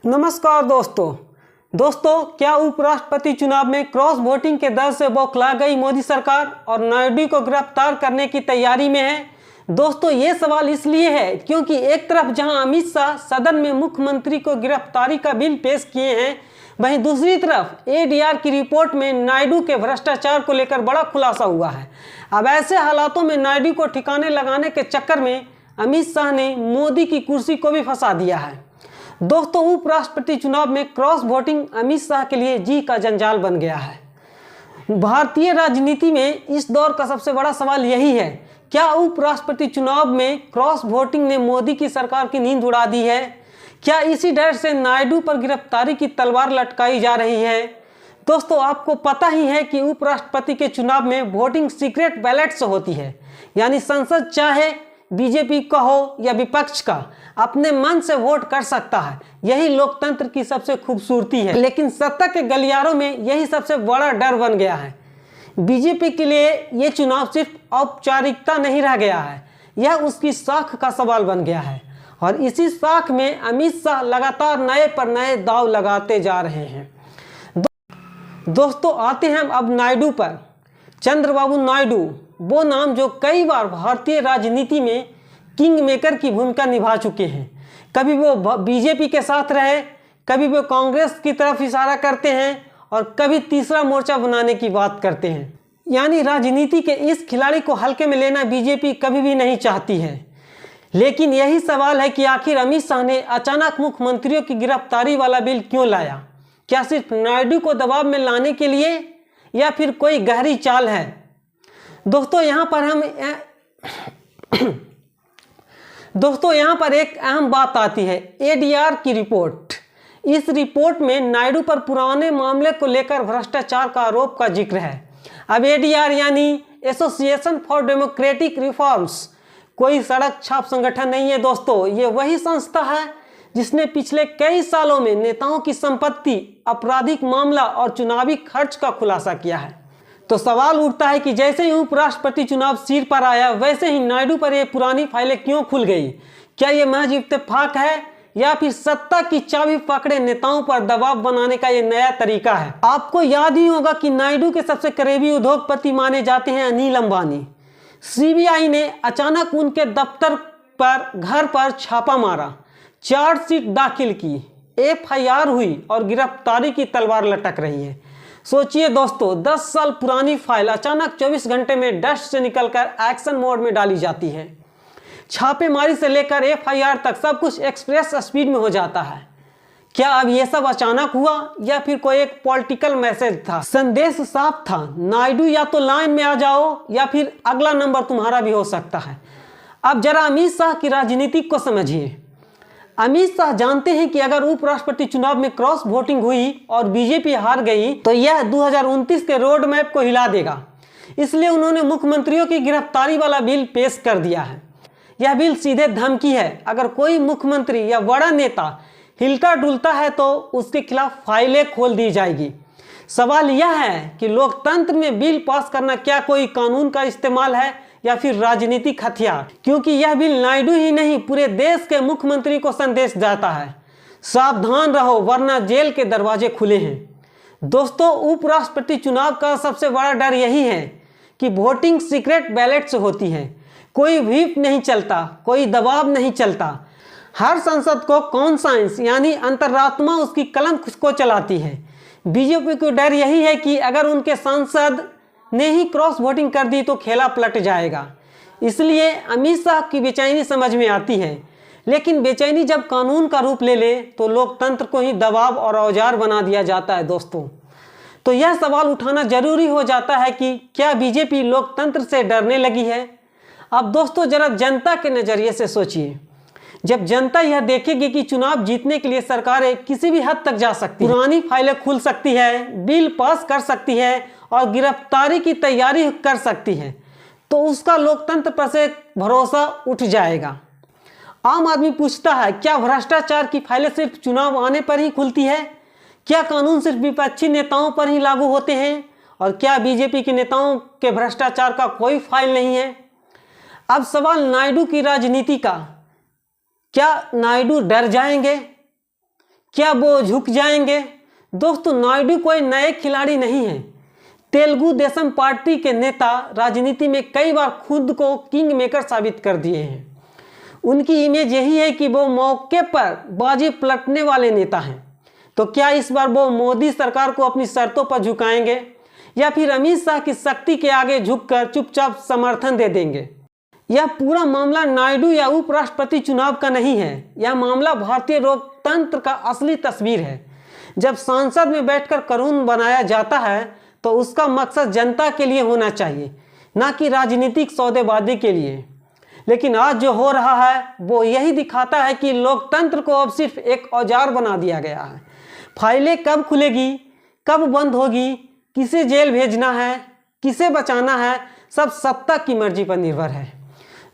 नमस्कार दोस्तों, क्या उपराष्ट्रपति चुनाव में क्रॉस वोटिंग के डर से बौखला गई मोदी सरकार और नायडू को गिरफ्तार करने की तैयारी में है? दोस्तों, ये सवाल इसलिए है क्योंकि एक तरफ जहां अमित शाह सदन में मुख्यमंत्री को गिरफ्तारी का बिल पेश किए हैं, वहीं दूसरी तरफ एडीआर की रिपोर्ट में नायडू के भ्रष्टाचार को लेकर बड़ा खुलासा हुआ है। अब ऐसे हालातों में नायडू को ठिकाने लगाने के चक्कर में अमित शाह ने मोदी की कुर्सी को भी फंसा दिया है। दोस्तों, उपराष्ट्रपति चुनाव में क्रॉस वोटिंग अमित शाह के लिए जी का जंजाल बन गया है। भारतीय राजनीति में इस दौर का सबसे बड़ा सवाल यही है, क्या उपराष्ट्रपति चुनाव में क्रॉस वोटिंग ने मोदी की सरकार की नींद उड़ा दी है? क्या इसी डर से नायडू पर गिरफ्तारी की तलवार लटकाई जा रही है? दोस्तों, आपको पता ही है कि उपराष्ट्रपति के चुनाव में वोटिंग सीक्रेट बैलेट से होती है, यानी संसद चाहे बीजेपी का हो या विपक्ष का, अपने मन से वोट कर सकता है। यही लोकतंत्र की सबसे खूबसूरती है। लेकिन सत्ता के गलियारों में यही सबसे बड़ा डर बन गया है। बीजेपी के लिए ये चुनाव सिर्फ औपचारिकता नहीं रह गया है, यह उसकी साख का सवाल बन गया है। और इसी साख में अमित शाह लगातार नए पर नए दांव लगाते जा रहे हैं। दोस्तों, आते हैं हम अब नायडू पर। चंद्रबाबू नायडू, वो नाम जो कई बार भारतीय राजनीति में किंग मेकर की भूमिका निभा चुके हैं। कभी वो बीजेपी के साथ रहे, कभी वो कांग्रेस की तरफ इशारा करते हैं और कभी तीसरा मोर्चा बनाने की बात करते हैं। यानी राजनीति के इस खिलाड़ी को हल्के में लेना बीजेपी कभी भी नहीं चाहती है। लेकिन यही सवाल है कि आखिर अमित शाह ने अचानक मुख्यमंत्रियों की गिरफ्तारी वाला बिल क्यों लाया? क्या सिर्फ नायडू को दबाव में लाने के लिए या फिर कोई गहरी चाल है? दोस्तों, यहाँ पर एक अहम बात आती है, एडीआर की रिपोर्ट। इस रिपोर्ट में नायडू पर पुराने मामले को लेकर भ्रष्टाचार का आरोप का जिक्र है। अब एडीआर यानी एसोसिएशन फॉर डेमोक्रेटिक रिफॉर्म्स कोई सड़क छाप संगठन नहीं है दोस्तों। ये वही संस्था है जिसने पिछले कई सालों में नेताओं की संपत्ति, आपराधिक मामला और चुनावी खर्च का खुलासा किया है। तो सवाल उठता है कि जैसे ही उपराष्ट्रपति चुनाव सिर पर आया, वैसे ही नायडू पर ये पुरानी फाइलें क्यों खुल गई? क्या ये महज इत्तेफाक है या फिर सत्ता की चाबी पकड़े नेताओं पर दबाव बनाने का ये नया तरीका है? आपको याद ही होगा कि नायडू के सबसे करीबी उद्योगपति माने जाते हैं अनिल अंबानी। सीबीआई ने अचानक उनके दफ्तर पर, घर पर छापा मारा, चार्जशीट दाखिल की, एफआईआर हुई और गिरफ्तारी की तलवार लटक रही है। सोचिए दोस्तों, 10 साल पुरानी फाइल अचानक 24 घंटे में डस्ट से निकलकर एक्शन मोड में डाली जाती है। छापेमारी से लेकर एफआईआर तक सब कुछ एक्सप्रेस स्पीड में हो जाता है। क्या अब ये सब अचानक हुआ या फिर कोई एक पॉलिटिकल मैसेज था? संदेश साफ था, नायडू या तो लाइन में आ जाओ या फिर अगला नंबर तुम्हारा भी हो सकता है। अब जरा अमित शाह की राजनीति को समझिए। अमित शाह जानते हैं कि अगर उपराष्ट्रपति चुनाव में क्रॉस वोटिंग हुई और बीजेपी हार गई तो यह 2029 के रोड मैप को हिला देगा। इसलिए उन्होंने मुख्यमंत्रियों की गिरफ्तारी वाला बिल पेश कर दिया है। यह बिल सीधे धमकी है, अगर कोई मुख्यमंत्री या बड़ा नेता हिलता डुलता है तो उसके खिलाफ फाइलें खोल दी जाएगी। सवाल यह है कि लोकतंत्र में बिल पास करना क्या कोई कानून का इस्तेमाल है या फिर राजनीतिक हथियार? क्योंकि यह बिल नायडू ही नहीं, पूरे देश के मुख्यमंत्री को संदेश जाता है, सावधान रहो वरना जेल के दरवाजे खुले हैं। दोस्तों, उपराष्ट्रपति चुनाव का सबसे बड़ा डर यही है कि वोटिंग सीक्रेट बैलेट से होती है। कोई व्हिप नहीं चलता, कोई दबाव नहीं चलता। हर संसद को कॉन्साइंस यानी अंतरात्मा उसकी कलम को चलाती है। बीजेपी को डर यही है कि अगर उनके सांसद ने ही क्रॉस वोटिंग कर दी तो खेला पलट जाएगा। इसलिए अमित शाह की बेचैनी समझ में आती है। लेकिन बेचैनी जब कानून का रूप ले ले तो लोकतंत्र को ही दबाव और औजार बना दिया जाता है दोस्तों। तो यह सवाल उठाना जरूरी हो जाता है कि क्या बीजेपी लोकतंत्र से डरने लगी है? अब दोस्तों, जरा जनता के नज़रिए से सोचिए। जब जनता यह देखेगी कि चुनाव जीतने के लिए सरकारें किसी भी हद तक जा सकती है, पुरानी फाइलें खुल सकती है, बिल पास कर सकती है और गिरफ्तारी की तैयारी कर सकती है, तो उसका लोकतंत्र पर से भरोसा उठ जाएगा। आम आदमी पूछता है, क्या भ्रष्टाचार की फाइलें सिर्फ चुनाव आने पर ही खुलती है? क्या कानून सिर्फ विपक्षी नेताओं पर ही लागू होते हैं? और क्या बीजेपी के नेताओं के भ्रष्टाचार का कोई फाइल नहीं है? अब सवाल नायडू की राजनीति का, क्या नायडू डर जाएंगे? क्या वो झुक जाएंगे? दोस्तों, नायडू कोई नए खिलाड़ी नहीं है। तेलुगु देशम पार्टी के नेता राजनीति में कई बार खुद को किंग मेकर साबित कर दिए हैं। उनकी इमेज यही है कि वो मौके पर बाजी पलटने वाले नेता हैं। तो क्या इस बार वो मोदी सरकार को अपनी शर्तों पर झुकाएंगे या फिर अमित शाह की शक्ति के आगे झुककर चुपचाप समर्थन दे देंगे? यह पूरा मामला नायडू या उपराष्ट्रपति चुनाव का नहीं है। यह मामला भारतीय लोकतंत्र का असली तस्वीर है। जब संसद में बैठकर कानून बनाया जाता है तो उसका मकसद जनता के लिए होना चाहिए, ना कि राजनीतिक सौदेबाजी के लिए। लेकिन आज जो हो रहा है वो यही दिखाता है कि लोकतंत्र को अब सिर्फ एक औजार बना दिया गया है। फाइलें कब खुलेगी, कब बंद होगी, किसे जेल भेजना है, किसे बचाना है, सब सत्ता की मर्जी पर निर्भर है।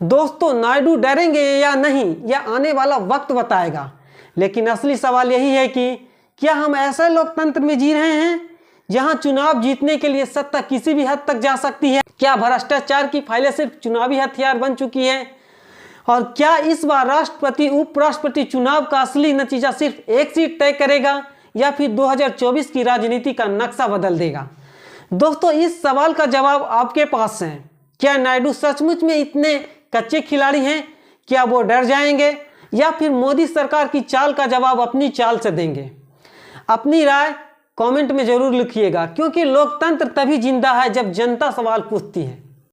दोस्तों, नायडू डरेंगे या नहीं, यह आने वाला वक्त बताएगा। लेकिन असली सवाल यही है कि क्या हम ऐसे लोकतंत्र में जी रहे हैं जहां चुनाव जीतने के लिए सत्ता किसी भी हद तक जा सकती है? क्या भ्रष्टाचार की फाइलें सिर्फ चुनावी हथियार बन चुकी है? और क्या इस बार राष्ट्रपति उपराष्ट्रपति चुनाव का असली नतीजा सिर्फ एक सीट तय करेगा या फिर 2024 की राजनीति का नक्शा बदल देगा? दोस्तों, इस सवाल का जवाब आपके पास है। क्या नायडू सचमुच में इतने कच्चे खिलाड़ी हैं? क्या वो डर जाएंगे या फिर मोदी सरकार की चाल का जवाब अपनी चाल से देंगे? अपनी राय कमेंट में जरूर लिखिएगा, क्योंकि लोकतंत्र तभी जिंदा है जब जनता सवाल पूछती है।